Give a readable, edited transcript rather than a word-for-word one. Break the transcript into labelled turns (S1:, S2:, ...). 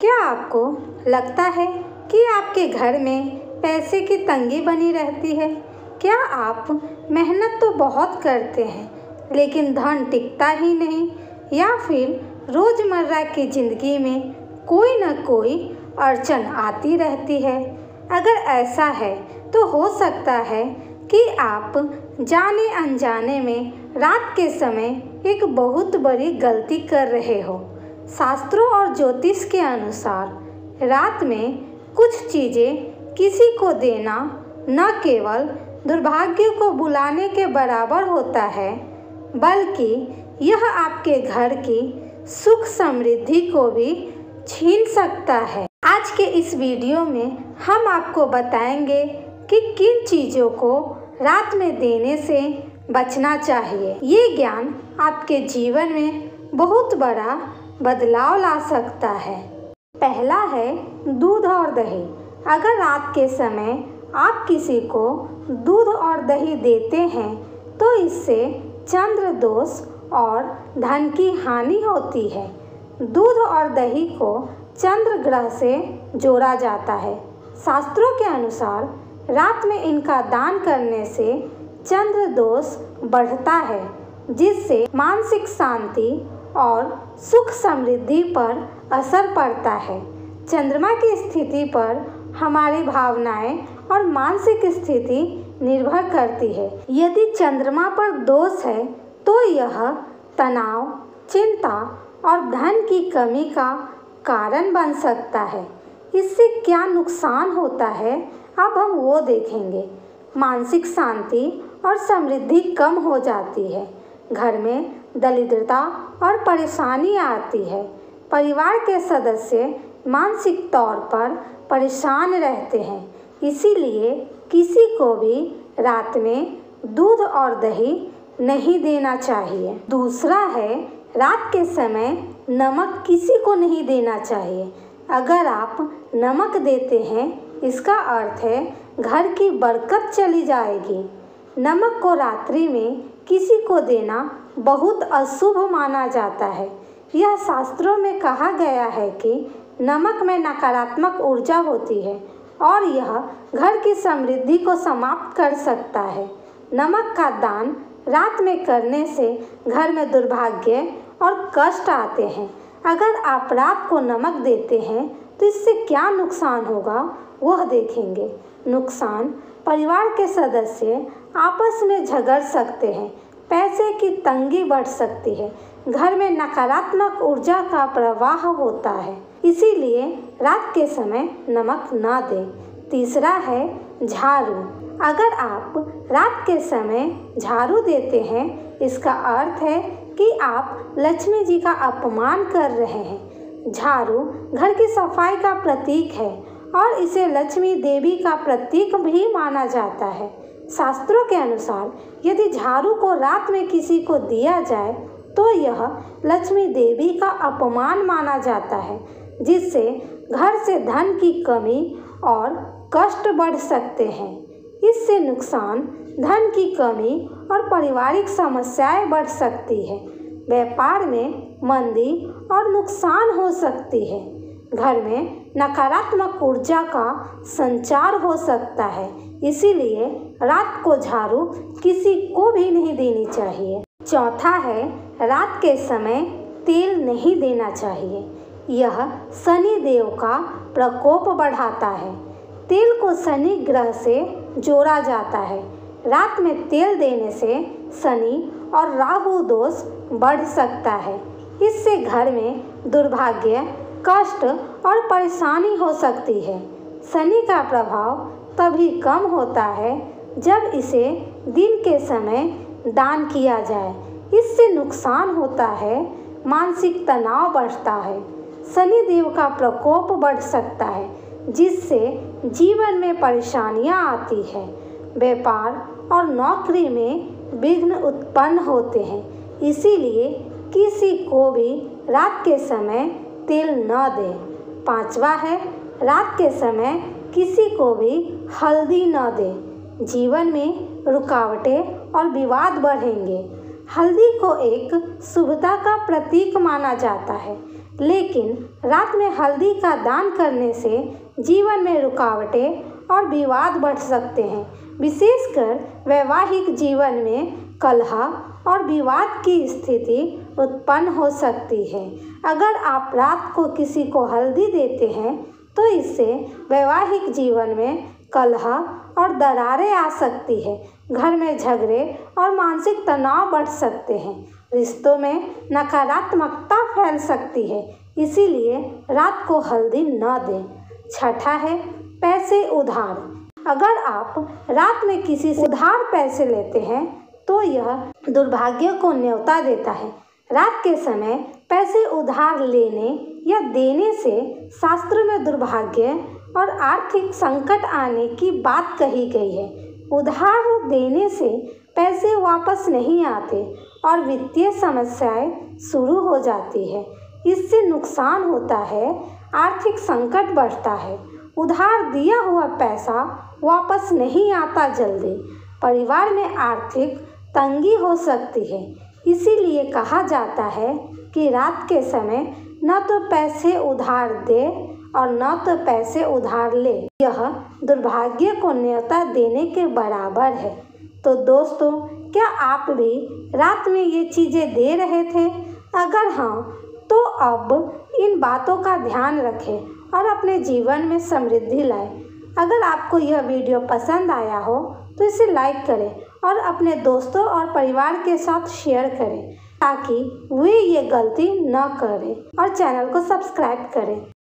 S1: क्या आपको लगता है कि आपके घर में पैसे की तंगी बनी रहती है? क्या आप मेहनत तो बहुत करते हैं लेकिन धन टिकता ही नहीं, या फिर रोज़मर्रा की ज़िंदगी में कोई न कोई अड़चन आती रहती है? अगर ऐसा है तो हो सकता है कि आप जाने अनजाने में रात के समय एक बहुत बड़ी गलती कर रहे हो। शास्त्रों और ज्योतिष के अनुसार रात में कुछ चीज़ें किसी को देना न केवल दुर्भाग्य को बुलाने के बराबर होता है, बल्कि यह आपके घर की सुख समृद्धि को भी छीन सकता है। आज के इस वीडियो में हम आपको बताएंगे कि किन चीज़ों को रात में देने से बचना चाहिए। ये ज्ञान आपके जीवन में बहुत बड़ा बदलाव ला सकता है। पहला है दूध और दही। अगर रात के समय आप किसी को दूध और दही देते हैं तो इससे चंद्र दोष और धन की हानि होती है। दूध और दही को चंद्र ग्रह से जोड़ा जाता है। शास्त्रों के अनुसार रात में इनका दान करने से चंद्र दोष बढ़ता है, जिससे मानसिक शांति और सुख समृद्धि पर असर पड़ता है। चंद्रमा की स्थिति पर हमारी भावनाएं और मानसिक स्थिति निर्भर करती है। यदि चंद्रमा पर दोष है तो यह तनाव, चिंता और धन की कमी का कारण बन सकता है। इससे क्या नुकसान होता है, अब हम वो देखेंगे। मानसिक शांति और समृद्धि कम हो जाती है। घर में दरिद्रता और परेशानी आती है। परिवार के सदस्य मानसिक तौर पर परेशान रहते हैं, इसीलिए किसी को भी रात में दूध और दही नहीं देना चाहिए। दूसरा है, रात के समय नमक किसी को नहीं देना चाहिए। अगर आप नमक देते हैं, इसका अर्थ है घर की बरकत चली जाएगी। नमक को रात्रि में किसी को देना बहुत अशुभ माना जाता है। यह शास्त्रों में कहा गया है कि नमक में नकारात्मक ऊर्जा होती है और यह घर की समृद्धि को समाप्त कर सकता है। नमक का दान रात में करने से घर में दुर्भाग्य और कष्ट आते हैं। अगर आप रात को नमक देते हैं तो इससे क्या नुकसान होगा, वह देखेंगे। नुकसान: परिवार के सदस्य आपस में झगड़ सकते हैं, पैसे की तंगी बढ़ सकती है, घर में नकारात्मक ऊर्जा का प्रवाह होता है, इसीलिए रात के समय नमक ना दें। तीसरा है झाड़ू। अगर आप रात के समय झाड़ू देते हैं, इसका अर्थ है कि आप लक्ष्मी जी का अपमान कर रहे हैं। झाड़ू घर की सफाई का प्रतीक है और इसे लक्ष्मी देवी का प्रतीक भी माना जाता है। शास्त्रों के अनुसार यदि झाड़ू को रात में किसी को दिया जाए तो यह लक्ष्मी देवी का अपमान माना जाता है, जिससे घर से धन की कमी और कष्ट बढ़ सकते हैं। इससे नुकसान: धन की कमी और पारिवारिक समस्याएं बढ़ सकती है। व्यापार में मंदी और नुकसान हो सकती है। घर में नकारात्मक ऊर्जा का संचार हो सकता है, इसीलिए रात को झाड़ू किसी को भी नहीं देनी चाहिए। चौथा है, रात के समय तेल नहीं देना चाहिए। यह शनि देव का प्रकोप बढ़ाता है। तेल को शनि ग्रह से जोड़ा जाता है। रात में तेल देने से शनि और राहु दोष बढ़ सकता है। इससे घर में दुर्भाग्य, कष्ट और परेशानी हो सकती है। शनि का प्रभाव तभी कम होता है जब इसे दिन के समय दान किया जाए। इससे नुकसान होता है, मानसिक तनाव बढ़ता है, शनि देव का प्रकोप बढ़ सकता है, जिससे जीवन में परेशानियां आती है। व्यापार और नौकरी में विघ्न उत्पन्न होते हैं, इसीलिए किसी को भी रात के समय तेल न दें। पांचवा है, रात के समय किसी को भी हल्दी न दें। जीवन में रुकावटें और विवाद बढ़ेंगे। हल्दी को एक शुभता का प्रतीक माना जाता है। लेकिन रात में हल्दी का दान करने से जीवन में रुकावटें और विवाद बढ़ सकते हैं। विशेषकर वैवाहिक जीवन में कलह और विवाद की स्थिति उत्पन्न हो सकती है। अगर आप रात को किसी को हल्दी देते हैं तो इससे वैवाहिक जीवन में कलह और दरारें आ सकती है। घर में झगड़े और मानसिक तनाव बढ़ सकते हैं। रिश्तों में नकारात्मकता फैल सकती है, इसीलिए रात को हल्दी न दें। छठा है पैसे उधार। अगर आप रात में किसी से उधार पैसे लेते हैं तो यह दुर्भाग्य को न्योता देता है। रात के समय पैसे उधार लेने या देने से शास्त्र में दुर्भाग्य और आर्थिक संकट आने की बात कही गई है। उधार देने से पैसे वापस नहीं आते और वित्तीय समस्याएं शुरू हो जाती है। इससे नुकसान होता है, आर्थिक संकट बढ़ता है। उधार दिया हुआ पैसा वापस नहीं आता जल्दी। परिवार में आर्थिक तंगी हो सकती है। इसीलिए कहा जाता है कि रात के समय न तो पैसे उधार दे और न तो पैसे उधार ले। यह दुर्भाग्य को न्योता देने के बराबर है। तो दोस्तों, क्या आप भी रात में ये चीज़ें दे रहे थे? अगर हाँ, तो अब इन बातों का ध्यान रखें और अपने जीवन में समृद्धि लाएं। अगर आपको यह वीडियो पसंद आया हो तो इसे लाइक करें और अपने दोस्तों और परिवार के साथ शेयर करें ताकि वे ये गलती न करें, और चैनल को सब्सक्राइब करें।